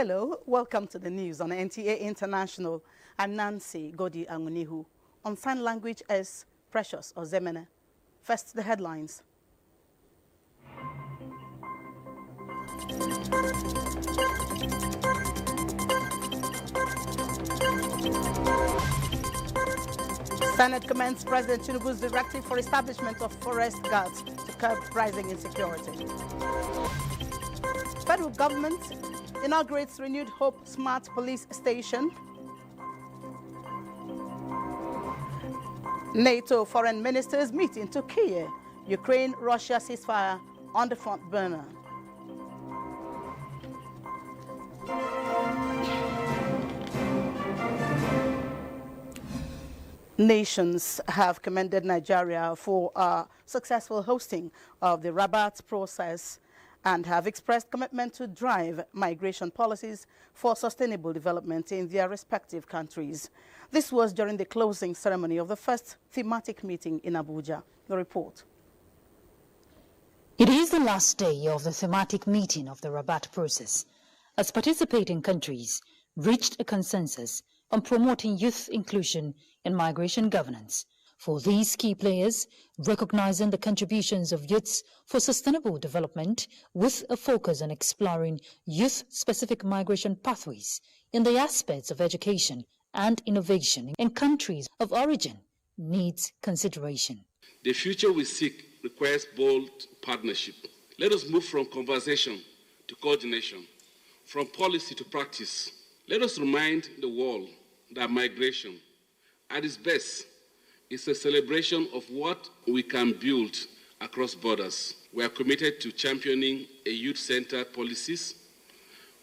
Hello, welcome to the news on NTA International. I'm Nancy Godi Anganihu. On sign language is Precious Ozemene. First, the headlines. Senate commends President Tinubu's directive for establishment of forest guards to curb rising insecurity. Federal government inaugurates renewed Hope Smart Police Station. NATO foreign ministers meet in Turkey. Ukraine-Russia ceasefire on the front burner. Nations have commended Nigeria for successful hosting of the Rabat process and have expressed commitment to drive migration policies for sustainable development in their respective countries. This was during the closing ceremony of the first thematic meeting in Abuja. The report. It is the last day of the thematic meeting of the Rabat process, as participating countries reached a consensus on promoting youth inclusion and migration governance. For these key players, recognizing the contributions of youths for sustainable development with a focus on exploring youth-specific migration pathways in the aspects of education and innovation in countries of origin needs consideration. The future we seek requires bold partnership. Let us move from conversation to coordination, from policy to practice. Let us remind the world that migration, at its best, is a celebration of what we can build across borders. We are committed to championing a youth-centered policies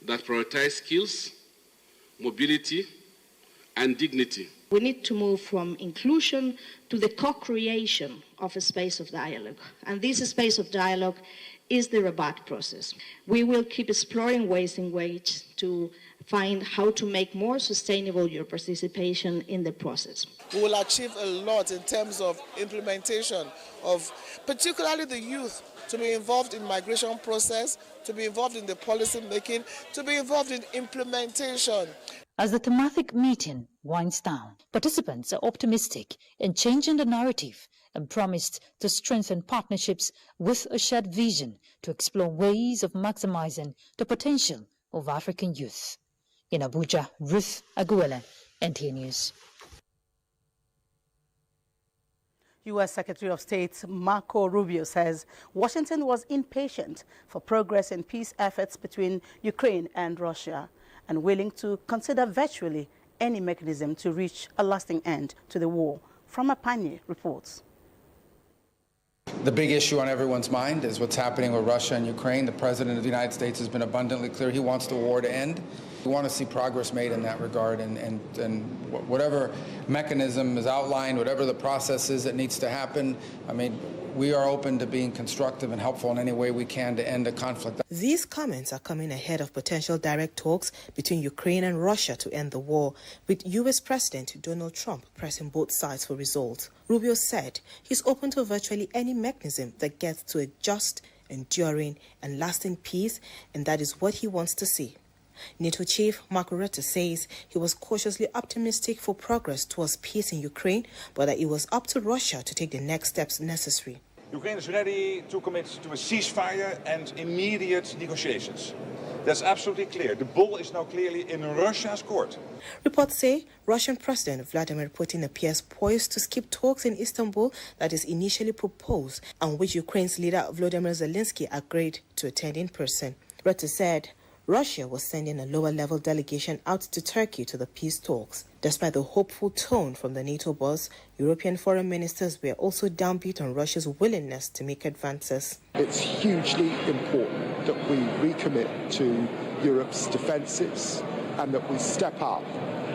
that prioritize skills, mobility, and dignity. We need to move from inclusion to the co-creation of a space of dialogue. And this space of dialogue is the Rabat process. We will keep exploring ways in which to find how to make more sustainable your participation in the process. We will achieve a lot in terms of implementation of particularly the youth to be involved in migration process, to be involved in the policy making, to be involved in implementation. As the thematic meeting winds down, participants are optimistic in changing the narrative and promised to strengthen partnerships with a shared vision to explore ways of maximizing the potential of African youth. In Abuja, Ruth Aguele, NTA News. U.S. Secretary of State Marco Rubio says Washington was impatient for progress in peace efforts between Ukraine and Russia and willing to consider virtually any mechanism to reach a lasting end to the war. From Apanye reports. The big issue on everyone's mind is what's happening with Russia and Ukraine. The President of the United States has been abundantly clear he wants the war to end. We want to see progress made in that regard, and whatever mechanism is outlined, whatever the process is that needs to happen, I mean, we are open to being constructive and helpful in any way we can to end a conflict. These comments are coming ahead of potential direct talks between Ukraine and Russia to end the war, with U.S. President Donald Trump pressing both sides for results. Rubio said he's open to virtually any mechanism that gets to a just, enduring, and lasting peace, and that is what he wants to see. NATO chief Mark Rutte says he was cautiously optimistic for progress towards peace in Ukraine, but that it was up to Russia to take the next steps necessary. Ukraine is ready to commit to a ceasefire and immediate negotiations. That's absolutely clear. The ball is now clearly in Russia's court. Reports say Russian President Vladimir Putin appears poised to skip talks in Istanbul that is initially proposed and which Ukraine's leader Volodymyr Zelensky agreed to attend in person. Rutte said Russia was sending a lower-level delegation out to Turkey to the peace talks. Despite the hopeful tone from the NATO boss, European foreign ministers were also downbeat on Russia's willingness to make advances. It's hugely important that we recommit to Europe's defences and that we step up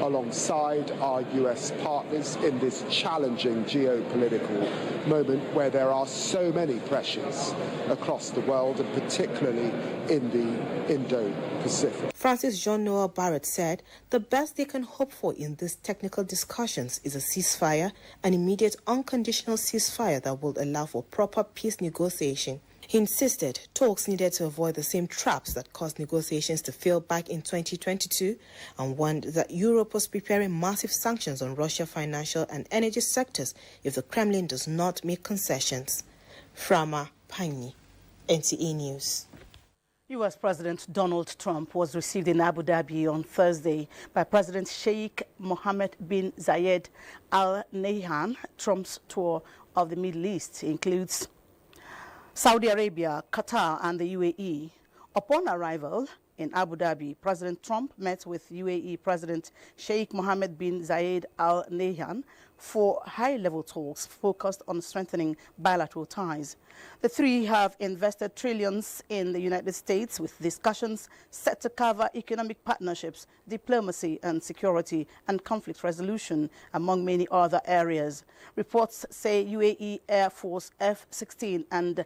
alongside our US partners in this challenging geopolitical moment where there are so many pressures across the world and particularly in the Indo-Pacific. Francis Jean-Noel Barrett said the best they can hope for in these technical discussions is a ceasefire, an immediate unconditional ceasefire that will allow for proper peace negotiation. He insisted talks needed to avoid the same traps that caused negotiations to fail back in 2022 and warned that Europe was preparing massive sanctions on Russia's financial and energy sectors if the Kremlin does not make concessions. Frama Pani, NTA News. U.S. President Donald Trump was received in Abu Dhabi on Thursday by President Sheikh Mohammed bin Zayed Al Nahyan. Trump's tour of the Middle East includes Saudi Arabia, Qatar and the UAE. Upon arrival in Abu Dhabi, President Trump met with UAE President Sheikh Mohammed bin Zayed Al Nahyan for high-level talks focused on strengthening bilateral ties. The three have invested trillions in the United States, with discussions set to cover economic partnerships, diplomacy and security and conflict resolution, among many other areas. Reports say UAE Air Force F-16 and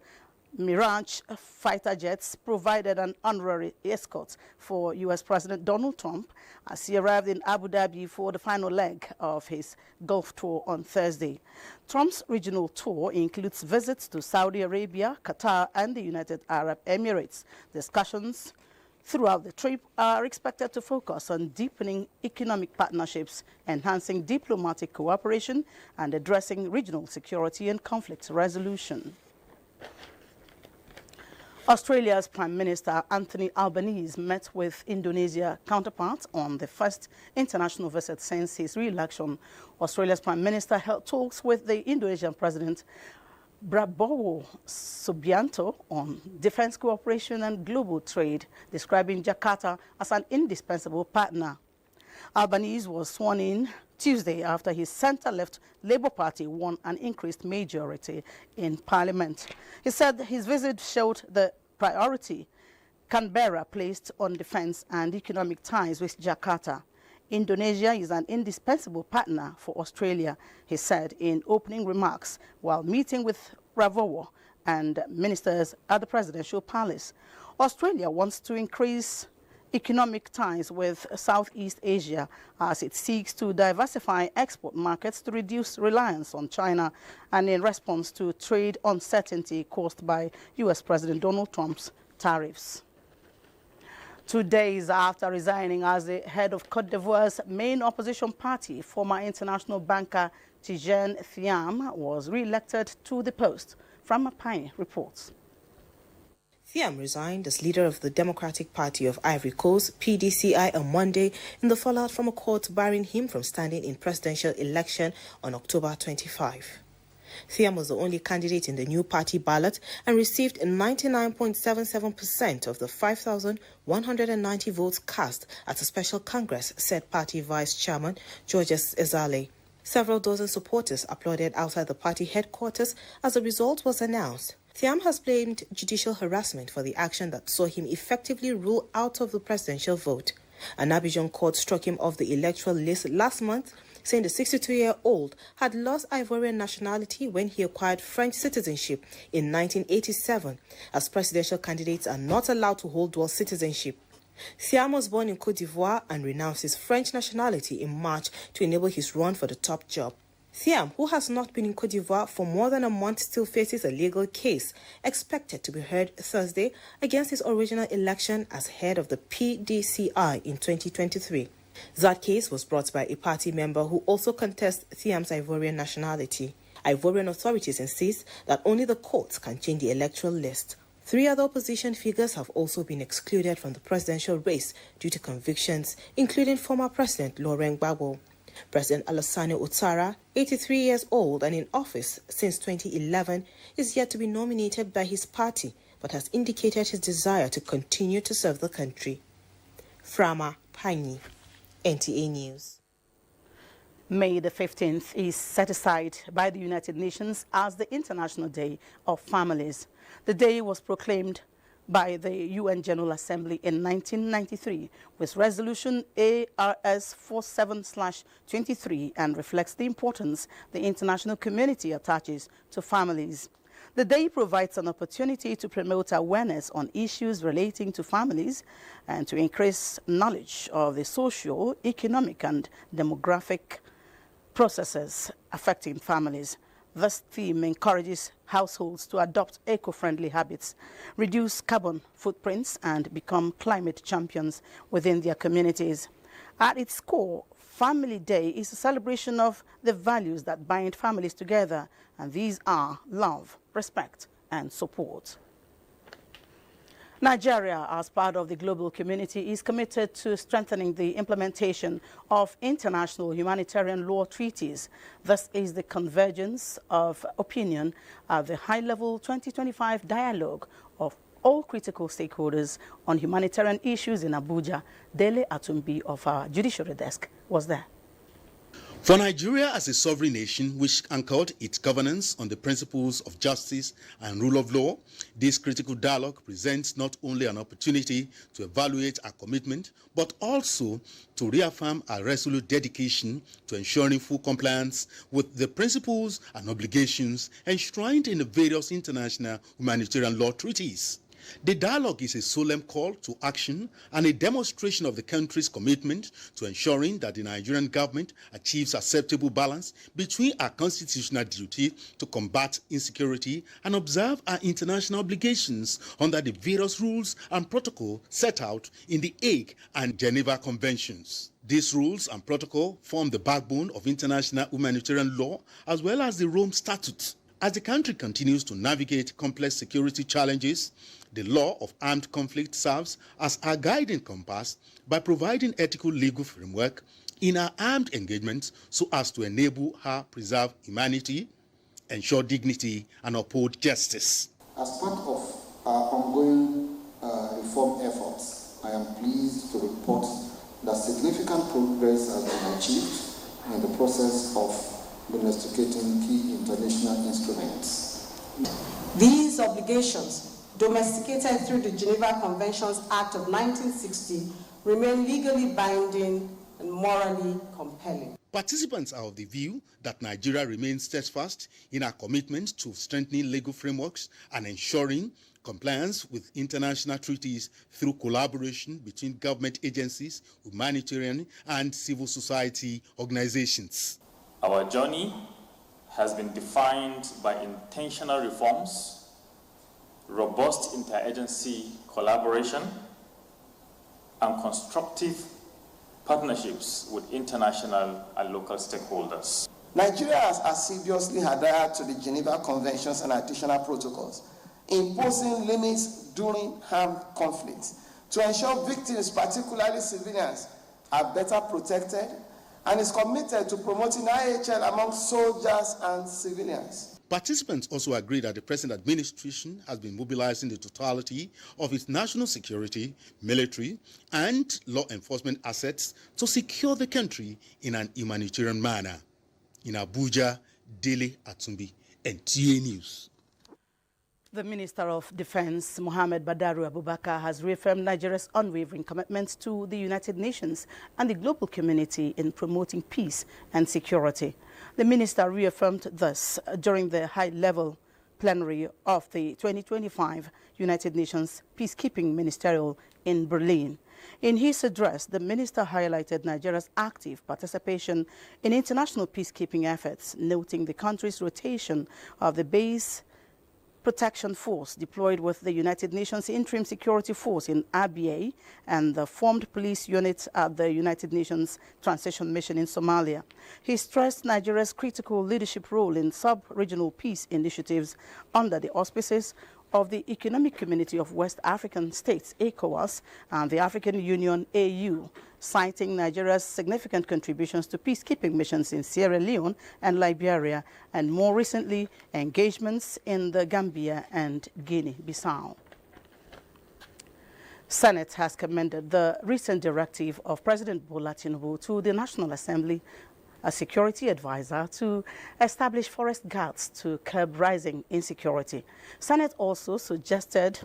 Mirage fighter jets provided an honorary escort for U.S. President Donald Trump as he arrived in Abu Dhabi for the final leg of his Gulf tour on Thursday. Trump's regional tour includes visits to Saudi Arabia, Qatar and the United Arab Emirates. Discussions throughout the trip are expected to focus on deepening economic partnerships, enhancing diplomatic cooperation and addressing regional security and conflict resolution. Australia's Prime Minister Anthony Albanese met with Indonesia counterparts on the first international visit since his re-election. Australia's Prime Minister held talks with the Indonesian President Prabowo Subianto on defense cooperation and global trade, describing Jakarta as an indispensable partner. Albanese was sworn in Tuesday after his centre-left Labour Party won an increased majority in Parliament. He said his visit showed the priority Canberra placed on defence and economic ties with Jakarta. Indonesia is an indispensable partner for Australia, he said in opening remarks while meeting with Prabowo and ministers at the Presidential Palace. Australia wants to increase economic ties with Southeast Asia as it seeks to diversify export markets to reduce reliance on China and in response to trade uncertainty caused by U.S. President Donald Trump's tariffs. 2 days after resigning as the head of Côte d'Ivoire's main opposition party, former international banker Tidjane Thiam was re-elected to the post. From Mapai reports. Thiam resigned as leader of the Democratic Party of Ivory Coast, PDCI, on Monday in the fallout from a court barring him from standing in presidential election on October 25. Thiam was the only candidate in the new party ballot and received 99.77% of the 5,190 votes cast at a special Congress, said party vice chairman Georges Ezale. Several dozen supporters applauded outside the party headquarters as the result was announced. Thiam has blamed judicial harassment for the action that saw him effectively rule out of the presidential vote. An Abidjan court struck him off the electoral list last month, saying the 62-year-old had lost Ivorian nationality when he acquired French citizenship in 1987, as presidential candidates are not allowed to hold dual citizenship. Thiam was born in Côte d'Ivoire and renounced his French nationality in March to enable his run for the top job. Thiam, who has not been in Côte d'Ivoire for more than a month, still faces a legal case expected to be heard Thursday against his original election as head of the PDCI in 2023. That case was brought by a party member who also contests Thiam's Ivorian nationality. Ivorian authorities insist that only the courts can change the electoral list. 3 other opposition figures have also been excluded from the presidential race due to convictions, including former President Laurent Gbagbo. President Alassane Ouattara, 83 years old and in office since 2011, is yet to be nominated by his party, but has indicated his desire to continue to serve the country. Frama Pani, NTA News. May the 15th is set aside by the United Nations as the International Day of Families. The day was proclaimed by the UN General Assembly in 1993 with Resolution ARS 47/23 and reflects the importance the international community attaches to families. The day provides an opportunity to promote awareness on issues relating to families and to increase knowledge of the social, economic and demographic processes affecting families. This theme encourages households to adopt eco-friendly habits, reduce carbon footprints, and become climate champions within their communities. At its core, Family Day is a celebration of the values that bind families together, and these are love, respect, and support. Nigeria, as part of the global community, is committed to strengthening the implementation of international humanitarian law treaties. This is the convergence of opinion at the high-level 2025 dialogue of all critical stakeholders on humanitarian issues in Abuja. Dele Atumbi of our judiciary desk was there. For Nigeria as a sovereign nation which anchored its governance on the principles of justice and rule of law, this critical dialogue presents not only an opportunity to evaluate our commitment, but also to reaffirm our resolute dedication to ensuring full compliance with the principles and obligations enshrined in the various international humanitarian law treaties. The dialogue is a solemn call to action and a demonstration of the country's commitment to ensuring that the Nigerian government achieves acceptable balance between our constitutional duty to combat insecurity and observe our international obligations under the various rules and protocols set out in the Hague and Geneva Conventions. These rules and protocol form the backbone of international humanitarian law as well as the Rome Statute. As the country continues to navigate complex security challenges, the law of armed conflict serves as our guiding compass by providing ethical legal framework in our armed engagements so as to enable her preserve humanity, ensure dignity, and uphold justice. As part of our ongoing reform efforts, I am pleased to report that significant progress has been achieved in the process of domesticating key international instruments. These obligations, domesticated through the Geneva Conventions Act of 1960, remain legally binding and morally compelling. Participants are of the view that Nigeria remains steadfast in our commitment to strengthening legal frameworks and ensuring compliance with international treaties through collaboration between government agencies, humanitarian and civil society organizations. Our journey has been defined by intentional reforms, robust interagency collaboration, and constructive partnerships with international and local stakeholders. Nigeria has assiduously adhered to the Geneva Conventions and additional protocols, imposing limits during armed conflicts to ensure victims, particularly civilians, are better protected, and is committed to promoting IHL among soldiers and civilians. Participants also agree that the present administration has been mobilizing the totality of its national security, military, and law enforcement assets to secure the country in an humanitarian manner. In Abuja, Dele Atumbi, NTA News. The Minister of Defense, Mohammed Badaru Abubakar, has reaffirmed Nigeria's unwavering commitment to the United Nations and the global community in promoting peace and security. The minister reaffirmed this during the high-level plenary of the 2025 United Nations Peacekeeping Ministerial in Berlin. In his address, the minister highlighted Nigeria's active participation in international peacekeeping efforts, noting the country's rotation of the base protection force deployed with the United Nations Interim Security Force in Abuja and the formed police unit at the United Nations Transition Mission in Somalia. He stressed Nigeria's critical leadership role in sub-regional peace initiatives under the auspices of the Economic Community of West African States, ECOWAS, and the African Union, AU, citing Nigeria's significant contributions to peacekeeping missions in Sierra Leone and Liberia, and more recently, engagements in the Gambia and Guinea-Bissau. Senate has commended the recent directive of President Bola Tinubu to the National Assembly, a security advisor, to establish forest guards to curb rising insecurity. Senate also suggested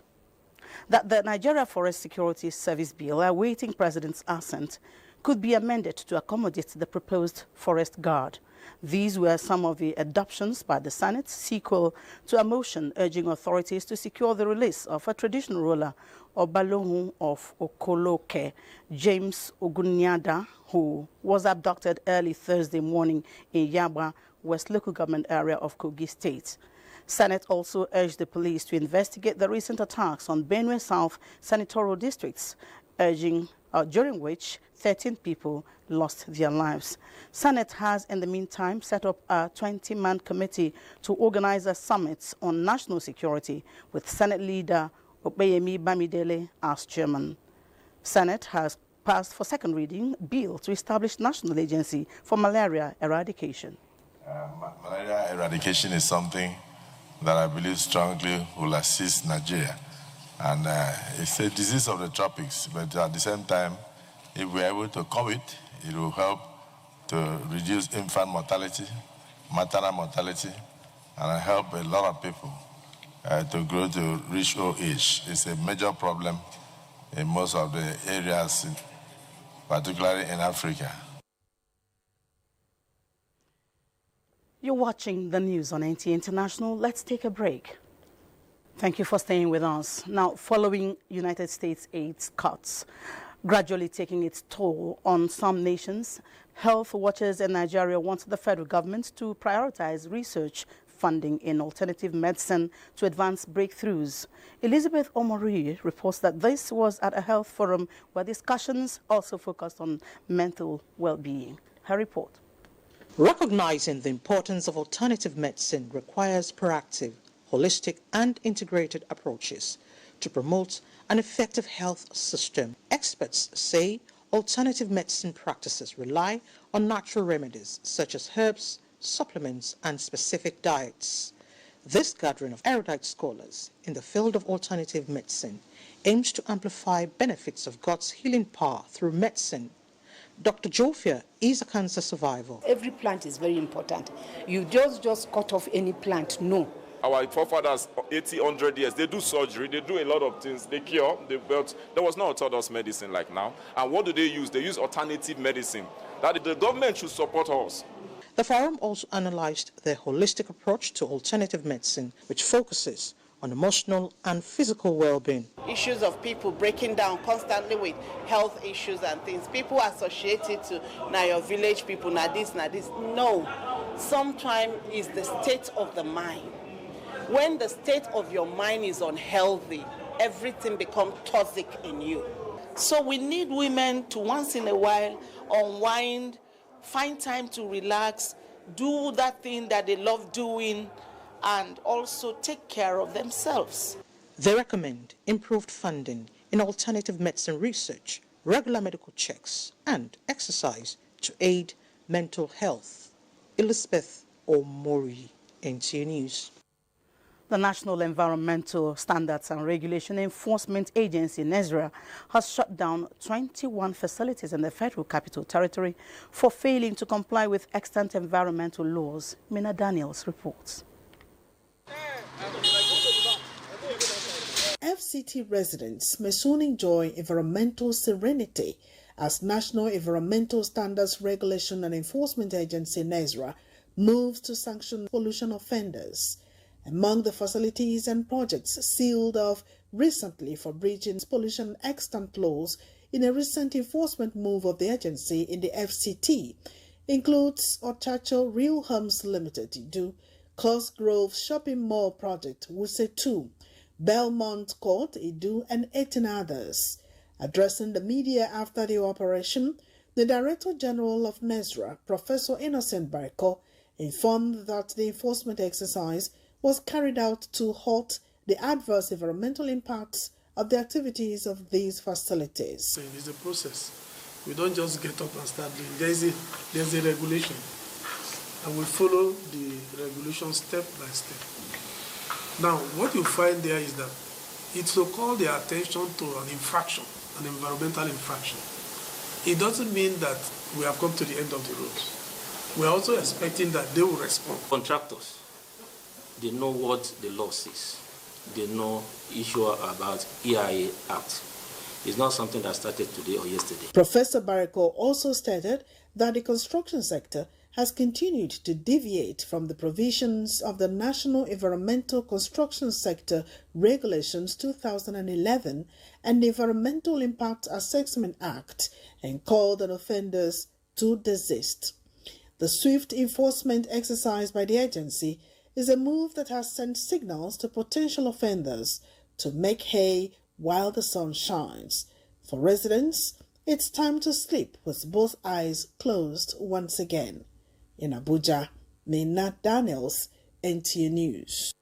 that the Nigeria Forest Security Service Bill, awaiting President's assent, could be amended to accommodate the proposed forest guard. These were some of the adoptions by the Senate, sequel to a motion urging authorities to secure the release of a traditional ruler, Obalohun of Okoloke, James Ogunyada, who was abducted early Thursday morning in Yaba, West Local Government area of Kogi State. Senate also urged the police to investigate the recent attacks on Benue South senatorial districts, during which 13 people lost their lives. Senate has, in the meantime, set up a 20-man committee to organize a summit on national security with Senate leader Opeyemi Bamidele as chairman. Senate has passed for second reading bill to establish National Agency for Malaria Eradication. Malaria eradication is something that I believe strongly will assist Nigeria. And it's a disease of the tropics, but at the same time, if we're able to curb it, it will help to reduce infant mortality, maternal mortality, and help a lot of people to grow to reach old age. It's a major problem in most of the areas, particularly in Africa. You're watching the news on NTA International. Let's take a break. Thank you for staying with us. Now, following United States aid cuts gradually taking its toll on some nations, health watchers in Nigeria want the federal government to prioritize research funding in alternative medicine to advance breakthroughs. Elizabeth Omori reports that this was at a health forum where discussions also focused on mental well-being. Her report. Recognizing the importance of alternative medicine requires proactive, holistic and integrated approaches to promote an effective health system. Experts say alternative medicine practices rely on natural remedies such as herbs, supplements and specific diets. This gathering of erudite scholars in the field of alternative medicine aims to amplify benefits of God's healing power through medicine. Dr. Jofia is a cancer survivor. Every plant is very important. You just cut off any plant, no. Our forefathers, 80, 100 years, they do surgery, they do a lot of things, they cure, but there was no orthodox medicine like now. And what do they use? They use alternative medicine. That the government should support us. The forum also analyzed their holistic approach to alternative medicine, which focuses on emotional and physical well-being. Issues of people breaking down constantly with health issues and things. People associated to, now your village people, now this. No, sometimes it's the state of the mind. When the state of your mind is unhealthy, everything becomes toxic in you. So we need women to once in a while unwind, find time to relax, do that thing that they love doing, and also take care of themselves. They recommend improved funding in alternative medicine research, regular medical checks, and exercise to aid mental health. Elizabeth Omori, NTA News. The National Environmental Standards and Regulation Enforcement Agency, NESRA, has shut down 21 facilities in the Federal Capital Territory for failing to comply with extant environmental laws. Mina Daniels reports. FCT residents may soon enjoy environmental serenity as National Environmental Standards Regulation and Enforcement Agency, NESRA, moves to sanction pollution offenders. Among the facilities and projects sealed off recently for breaching pollution extant laws in a recent enforcement move of the agency in the FCT includes Ochacho Real Homes Limited, Idu, Cosgrove Shopping Mall Project, Wuse 2, Belmont Court, Idu, and 18 others. Addressing the media after the operation, the Director General of NESRA, Professor Innocent Bariko, informed that the enforcement exercise was carried out to halt the adverse environmental impacts of the activities of these facilities. It's a process. We don't just get up and start doing. There's a regulation, and we follow the regulation step by step. Now, what you find there is that it's to call their attention to an infraction, an environmental infraction. It doesn't mean that we have come to the end of the road. We're also expecting that they will respond. Contractors, they know what the law says. They know issue about EIA Act. It's not something that started today or yesterday. Professor Bariko also stated that the construction sector has continued to deviate from the provisions of the National Environmental Construction Sector Regulations 2011 and the Environmental Impact Assessment Act and called on offenders to desist. The swift enforcement exercise by the agency is a move that has sent signals to potential offenders to make hay while the sun shines. For residents, it's time to sleep with both eyes closed once again. In Abuja, Maynard Daniels, NTA News.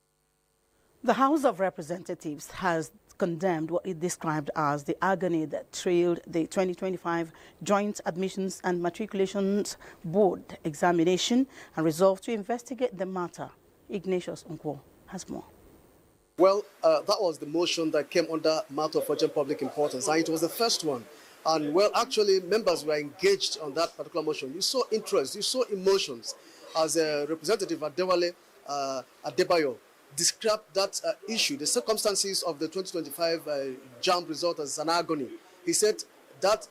The House of Representatives has condemned what it described as the agony that trailed the 2025 Joint Admissions and Matriculations Board examination and resolved to investigate the matter. Ignatius Nkwo has more. Well, that was the motion that came under matter of urgent public importance, and it was the first one. And, well, actually, members were engaged on that particular motion. You saw interest, you saw emotions as Representative Adewale Adebayo described that issue, the circumstances of the 2025 JAMB result as an agony. He said that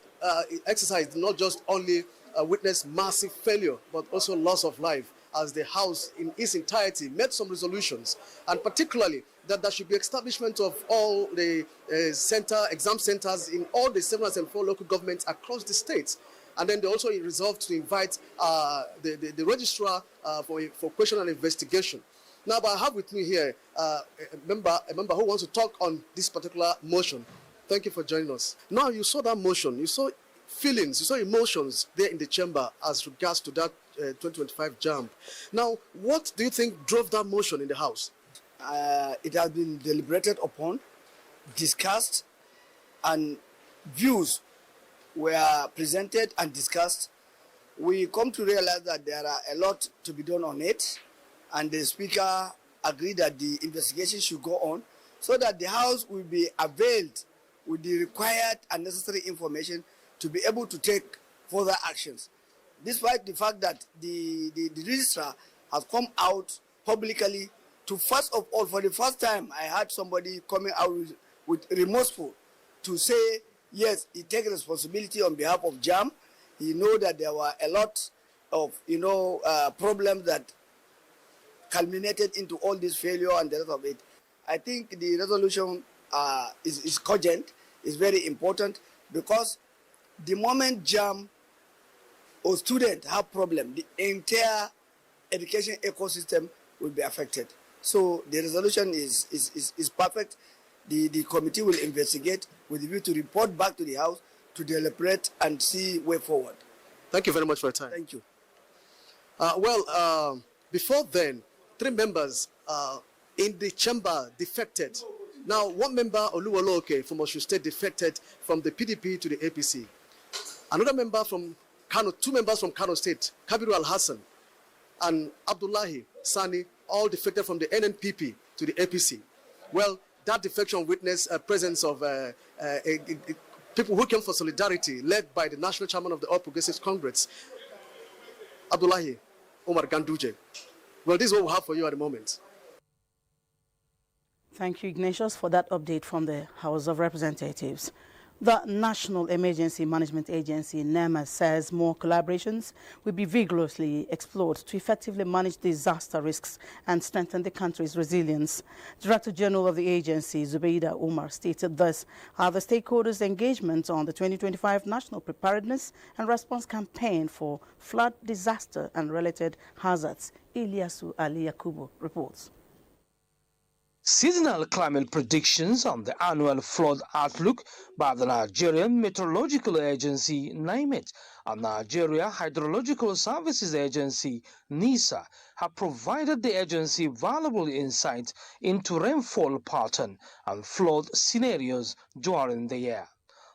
exercise did not just only witness massive failure, but also loss of life, as the House in its entirety made some resolutions, and particularly that there should be establishment of all the exam centers in all the 704 local governments across the states. And then they also resolved to invite the registrar for question and investigation. Now, but I have with me here a member who wants to talk on this particular motion. Thank you for joining us. Now, you saw that motion, you saw feelings, you saw emotions there in the chamber as regards to that 2025 JAMB. Now, what do you think drove that motion in the House? It has been deliberated upon, discussed, and views were presented and discussed. We come to realize that there are a lot to be done on it, and the Speaker agreed that the investigation should go on so that the House will be availed with the required and necessary information to be able to take further actions. Despite the fact that the registrar has come out publicly to, first of all, for the first time, I had somebody coming out with remorseful to say, yes, he takes responsibility on behalf of JAMB. He knows that there were a lot of, problems that culminated into all this failure and the rest of it. I think the resolution is cogent, is very important, because the moment JAMB or students have problem, the entire education ecosystem will be affected. So the resolution is perfect. The committee will investigate with a view to report back to the House to deliberate and see way forward. Thank you very much for your time. Thank you. Before then, 3 members in the chamber defected. Now, one member, Oluwaloke from Osun State, defected from the PDP to the APC. Another member from Kano, 2 members from Kano State, Kabiru Al-Hassan and Abdullahi Sani, all defected from the NNPP to the APC. Well, that defection witnessed a presence of people who came for solidarity, led by the national chairman of the All Progressives Congress, Abdullahi Omar Ganduje. Well, this is what we have for you at the moment. Thank you, Ignatius, for that update from the House of Representatives. The National Emergency Management Agency, NEMA, says more collaborations will be vigorously explored to effectively manage disaster risks and strengthen the country's resilience. Director General of the agency, Zubeida Umar, stated this are the stakeholders' engagement on the 2025 National Preparedness and Response Campaign for flood, disaster and related hazards. Ilyasu Ali Yakubu reports. Seasonal climate predictions on the annual flood outlook by the Nigerian Meteorological Agency, NIMET, and Nigeria Hydrological Services Agency, NISA, have provided the agency valuable insight into rainfall pattern and flood scenarios during the year.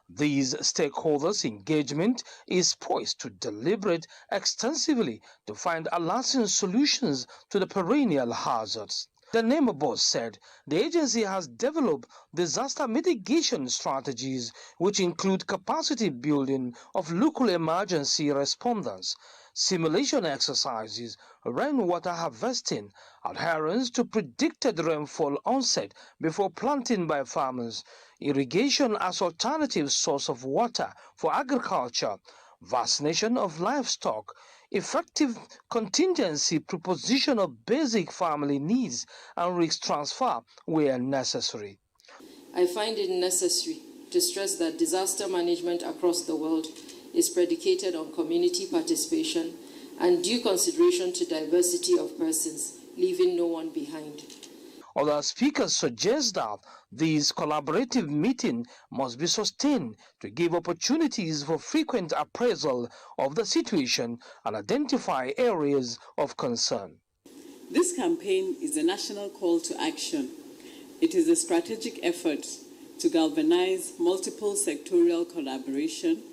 These stakeholders' engagement is poised to deliberate extensively to find lasting solutions to the perennial hazards. The NEMA boss said the agency has developed disaster mitigation strategies which include capacity building of local emergency responders, simulation exercises, rainwater harvesting, adherence to predicted rainfall onset before planting by farmers, irrigation as alternative source of water for agriculture, vaccination of livestock, effective contingency proposition of basic family needs and risk transfer where necessary. I find it necessary to stress that disaster management across the world is predicated on community participation and due consideration to diversity of persons, leaving no one behind. Other speakers suggest that these collaborative meetings must be sustained to give opportunities for frequent appraisal of the situation and identify areas of concern. This campaign is a national call to action. It is a strategic effort to galvanize multiple sectorial collaboration,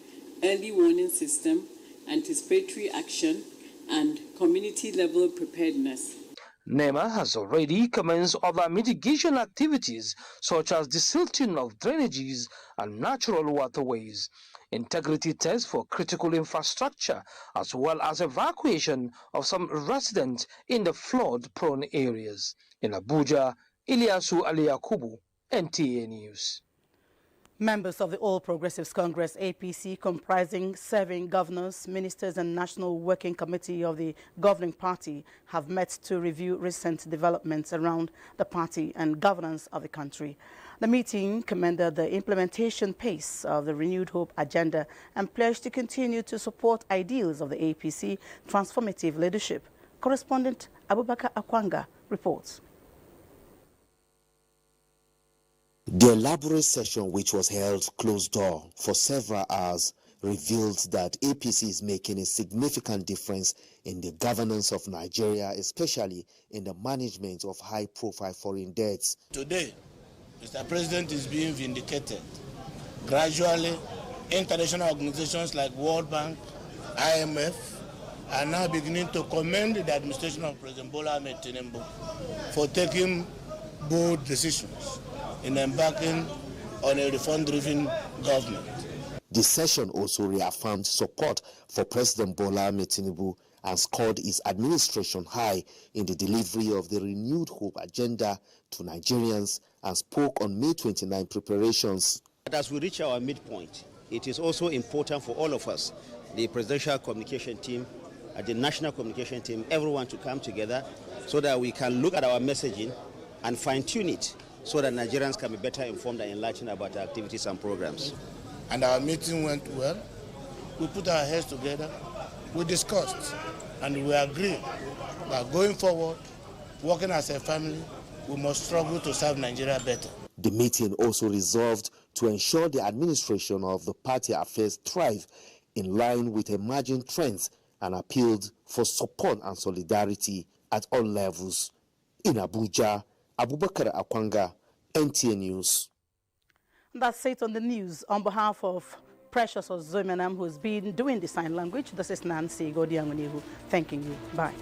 early warning system, anticipatory action, and community-level preparedness. NEMA has already commenced other mitigation activities such as desilting of drainages and natural waterways, integrity tests for critical infrastructure, as well as evacuation of some residents in the flood-prone areas. In Abuja, Ilyasu Ali Yakubu, NTA News. Members of the All Progressives Congress, APC, comprising serving governors, ministers and National Working Committee of the governing party, have met to review recent developments around the party and governance of the country. The meeting commended the implementation pace of the Renewed Hope agenda and pledged to continue to support ideals of the APC transformative leadership. Correspondent Abubakar Akwanga reports. The elaborate session, which was held closed door for several hours, revealed that APC is making a significant difference in the governance of Nigeria, especially in the management of high-profile foreign debts. Today, Mr. President is being vindicated. Gradually, international organizations like World Bank, IMF, are now beginning to commend the administration of President Bola Ahmed Tinubu for taking bold decisions in embarking on a reform-driven government. The session also reaffirmed support for President Bola Ahmed Tinubu and scored his administration high in the delivery of the Renewed Hope agenda to Nigerians and spoke on May 29 preparations. As we reach our midpoint, it is also important for all of us, the presidential communication team, the national communication team, everyone to come together so that we can look at our messaging and fine-tune it, so that Nigerians can be better informed and enlightened about our activities and programs. And our meeting went well. We put our heads together, we discussed, and we agreed that going forward, working as a family, we must struggle to serve Nigeria better. The meeting also resolved to ensure the administration of the party affairs thrive in line with emerging trends and appealed for support and solidarity at all levels. In Abuja, Abubakar Akwanga, NTA News. That's it on the news. On behalf of Precious Ozomenam, who's been doing the sign language, this is Nancy Godiangunehu thanking you. Bye.